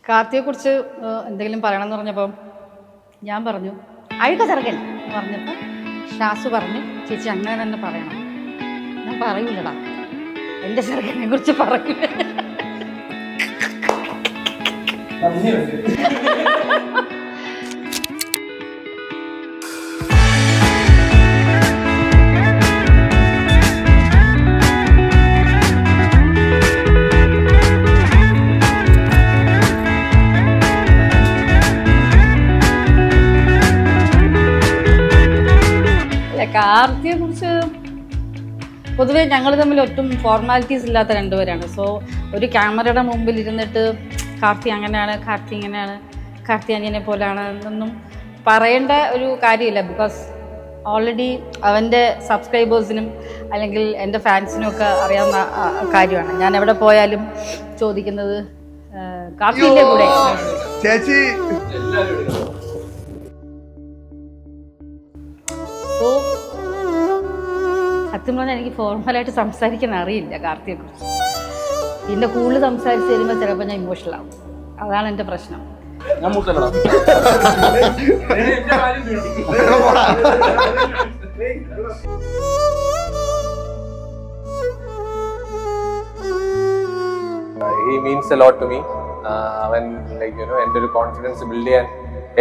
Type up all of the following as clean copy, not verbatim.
കാർത്തിയെക്കുറിച്ച് എന്തെങ്കിലും പറയണമെന്ന് പറഞ്ഞപ്പോൾ ഞാൻ പറഞ്ഞു അഴുക്ക ചെറുക്കൻ എന്ന് പറഞ്ഞപ്പോൾ ഷാസു പറഞ്ഞു ചേച്ചി അങ്ങനെ തന്നെ പറയണം. ഞാൻ പറയൂലടാ, എൻ്റെ ചെറുക്കനെ കുറിച്ച് പറയൂല. കാർത്തിയെ കുറിച്ച് പൊതുവേ ഞങ്ങൾ തമ്മിൽ ഒട്ടും ഫോർമാലിറ്റീസ് ഇല്ലാത്ത രണ്ടുപേരാണ്. സോ ഒരു ക്യാമറയുടെ മുമ്പിൽ ഇരുന്നിട്ട് കാർത്തി അങ്ങനെയാണ്, കാർത്തി ഇങ്ങനെയാണ്, കാർത്തി അനിയനെ പോലെയാണ് എന്നൊന്നും പറയേണ്ട ഒരു കാര്യമില്ല. ബിക്കോസ് ഓൾറെഡി അവൻ്റെ സബ്സ്ക്രൈബേഴ്സിനും അല്ലെങ്കിൽ എൻ്റെ ഫാൻസിനും ഒക്കെ അറിയാവുന്ന കാര്യമാണ്. ഞാൻ എവിടെ പോയാലും ചോദിക്കുന്നത് കാർത്തിൻ്റെ കൂടെ ചേച്ചി. സോ സത്യം പറഞ്ഞാൽ എനിക്ക് ഫോർമലായിട്ട് സംസാരിക്കാൻ അറിയില്ല കാർത്തിയെക്കുറിച്ച്. പിന്നെ കൂടുതൽ സംസാരിച്ച് തരുമ്പോൾ ചിലപ്പോൾ ഞാൻ ഇമോഷണൽ ആവും. അതാണ് എൻ്റെ പ്രശ്നം. He means a lot to me. അവൻ എൻ്റെ ഒരു കോൺഫിഡൻസ് ബിൽഡ് ചെയ്യാൻ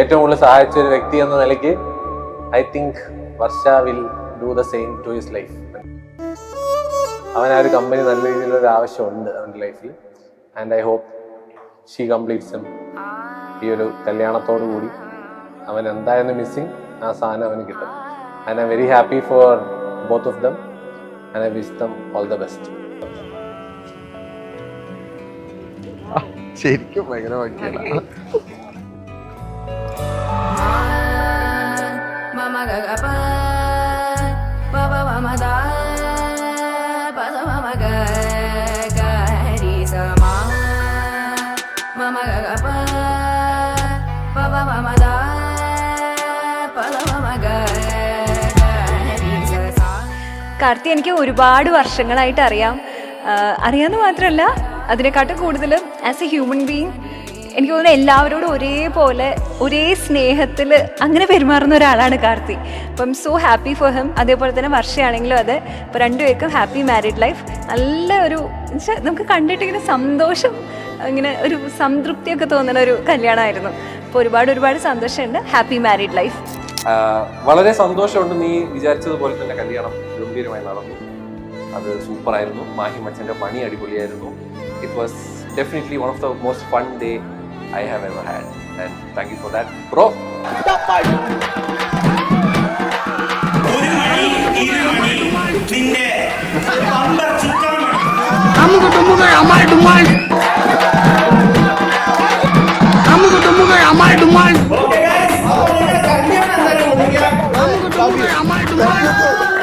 ഏറ്റവും കൂടുതൽ സഹായിച്ച ഒരു വ്യക്തി എന്ന നിലയ്ക്ക് I think Varsha will do the same to his life. അവൻ ആ ഒരു കമ്പനി നല്ല രീതിയിലൊരു ആവശ്യമുണ്ട് അവൻ്റെ ലൈഫിൽ. And I hope she completes him. ഈ ഒരു കല്യാണത്തോടു കൂടി അവൻ എന്തായിരുന്നു മിസ്സിങ് ആ സാധനം അവന് കിട്ടും. And I am very happy for both of them and I wish them all the best. ശരിക്കും ഭയങ്കര ഭംഗിയാണ്. കാർത്തി എനിക്ക് ഒരുപാട് വർഷങ്ങളായിട്ട് അറിയാമെന്ന് മാത്രമല്ല അതിനെക്കാട്ടും കൂടുതൽ ആസ് എ ഹ്യൂമൻ ബീങ് എനിക്ക് തോന്നുന്നു എല്ലാവരോടും ഒരേപോലെ ഒരേ സ്നേഹത്തിൽ അങ്ങനെ പെരുമാറുന്ന ഒരാളാണ് കാർത്തി. അപ്പം സോ ഹാപ്പി ഫോർ ഹിം. അതേപോലെ തന്നെ വർഷയാണെങ്കിലും അതെ. അപ്പോൾ രണ്ടുപേർക്കും ഹാപ്പി മാരീഡ് ലൈഫ്. നല്ല ഒരു നമുക്ക് കണ്ടിട്ടിങ്ങനെ സന്തോഷം, ഇങ്ങനെ ഒരു സംതൃപ്തിയൊക്കെ തോന്നുന്ന ഒരു കല്യാണമായിരുന്നു. അപ്പോൾ ഒരുപാട് സന്തോഷമുണ്ട്. Happy married life. വളരെ സന്തോഷമുണ്ട്. നീ വിചാരിച്ചതുപോലെ തന്നെ കല്യാണം ഗംഭീരമായി നടന്നു. അത് സൂപ്പറായിരുന്നു. മാഹി മച്ചൻ്റെ പണി അടിപൊളിയായിരുന്നു. It was definitely one of the most fun day I have ever had, and thank you for that, bro.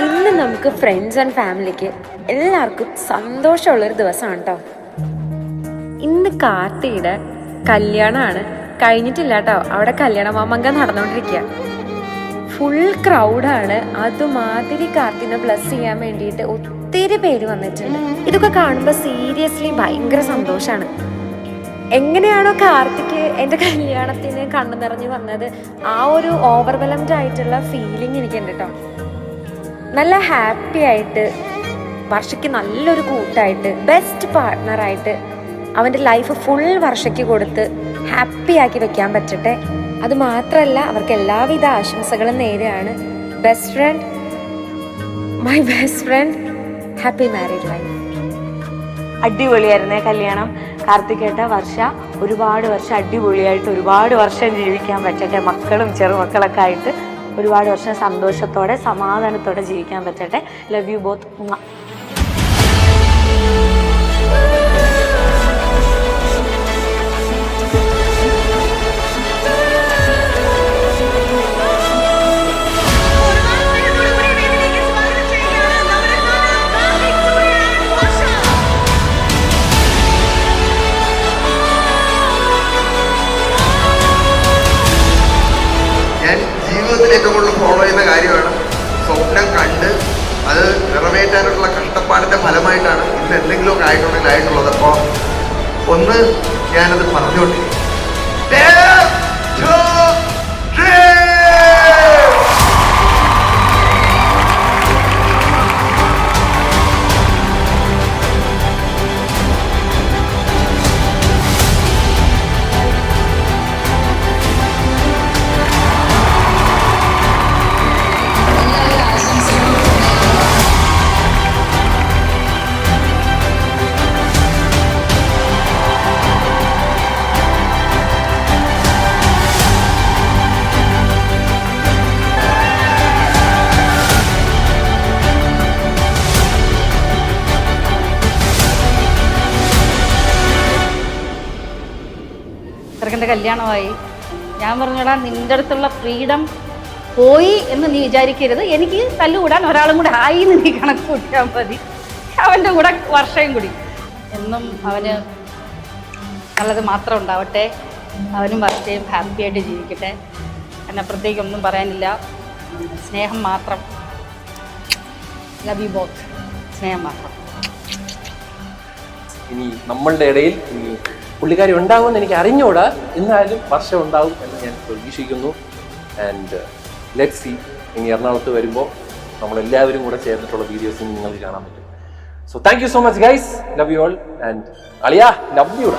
ഇന്ന് നമുക്ക് ഫ്രണ്ട്സ് ആൻഡ് ഫാമിലിക്ക് എല്ലാവർക്കും സന്തോഷമുള്ളൊരു ദിവസമാണ് കേട്ടോ. ഇന്ന് കാർത്തിയുടെ കല്യാണമാണ്. കഴിഞ്ഞിട്ടില്ല കേട്ടോ, അവിടെ കല്യാണ മാമങ്ക നടന്നുകൊണ്ടിരിക്കുക. ഫുൾ ക്രൗഡാണ്. അതുമാതിരി കാർത്തിനെ ബ്ലസ് ചെയ്യാൻ വേണ്ടിയിട്ട് ഒത്തിരി പേര് വന്നിട്ടുണ്ട്. ഇതൊക്കെ കാണുമ്പോൾ സീരിയസ്ലി ഭയങ്കര സന്തോഷമാണ്. എങ്ങനെയാണോ കാർത്തിക്ക് എൻ്റെ കല്യാണത്തിന് കണ്ണു നിറഞ്ഞ് വന്നത്, ആ ഒരു ഓവർവെലംഡ് ആയിട്ടുള്ള ഫീലിംഗ് എനിക്കുണ്ട് കേട്ടോ. നല്ല ഹാപ്പി ആയിട്ട്, വർഷയ്ക്ക് നല്ലൊരു കൂട്ടായിട്ട്, ബെസ്റ്റ് പാർട്ട്ണറായിട്ട് അവൻ്റെ ലൈഫ് ഫുൾ വർഷയ്ക്ക് കൊടുത്ത് ഹാപ്പിയാക്കി വെക്കാൻ പറ്റട്ടെ. അത് മാത്രമല്ല അവർക്ക് എല്ലാവിധ ആശംസകളും നേരെയാണ്. Best friend, my best friend, happy married life. അടിപൊളിയായിരുന്നേ കല്യാണം. കാർത്തികേട്ട വർഷ ഒരുപാട് വർഷം അടിപൊളിയായിട്ട് ഒരുപാട് വർഷം ജീവിക്കാൻ പറ്റട്ടെ. മക്കളും ചെറുമക്കളൊക്കെ ആയിട്ട് ഒരുപാട് വർഷം സന്തോഷത്തോടെ സമാധാനത്തോടെ ജീവിക്കാൻ പറ്റട്ടെ. Love you both. ഞാൻ ജീവിതത്തിൽ ഏറ്റവും കൂടുതൽ ഫോളോ ചെയ്യുന്ന കാര്യമാണ് സ്വപ്നം കണ്ട് അത് നിറവേറ്റാനുള്ള കഷ്ടപ്പാടിൻ്റെ ഫലമായിട്ടാണ് ഇന്ന് എന്തെങ്കിലുമൊക്കെ ആയിട്ടുള്ളത്. അപ്പോൾ ഒന്ന് ഞാനത് പറഞ്ഞുകൊണ്ടിരിക്കും. Dare to dream! ചെറുക്കൻ്റെ കല്യാണമായി. ഞാൻ പറഞ്ഞോടാ, നിൻ്റെ അടുത്തുള്ള ഫ്രീഡം പോയി എന്ന് നീ വിചാരിക്കരുത്. എനിക്ക് തല്ലുകൂടാൻ ഒരാളും കൂടെ ആയി എന്ന് നീ കണക്ക് കൂട്ടിയാൽ മതി. അവൻ്റെ കൂടെ വർഷയും കൂടി എന്നും അവന് നല്ലത് മാത്രം ഉണ്ടാവട്ടെ. അവനും വർഷയും ഹാപ്പിയായിട്ട് ജീവിക്കട്ടെ. അതിനപ്പുറത്തേക്കൊന്നും പറയാനില്ല. സ്നേഹം മാത്രം. Love you both. സ്നേഹം മാത്രം. ഇനി നമ്മളുടെ ഇടയിൽ ഇനി പുള്ളിക്കാരി ഉണ്ടാകുമെന്ന് എനിക്ക് അറിഞ്ഞൂടാ, എന്നാലും വർഷം ഉണ്ടാവും എന്ന് ഞാൻ പ്രതീക്ഷിക്കുന്നു. ആൻഡ് ലെറ്റ്സ് സീ, ഇനി എറണാകുളത്ത് വരുമ്പോൾ നമ്മളെല്ലാവരും കൂടെ ചേർന്നിട്ടുള്ള വീഡിയോസ് നിങ്ങൾക്ക് കാണാൻ പറ്റും. So thank you so much guys, love you all. And അളിയ, love you.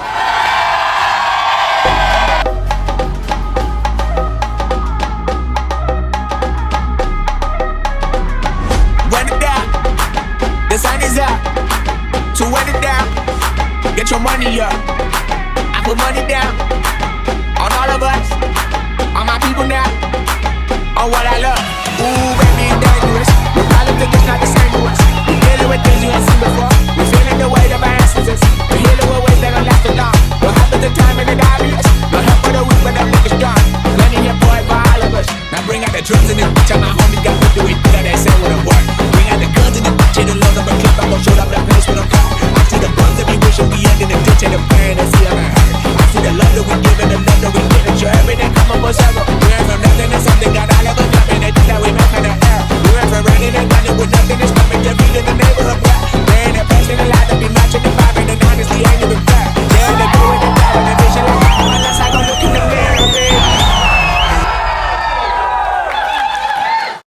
The sun is up, so run it down. Get your money up. I put money down on all of us, on my people now, on what I love. Ooh, baby, dangerous. The problem think it's not the same to us. We dealing with things you ain't seen before. We feeling the weight of our ancestors.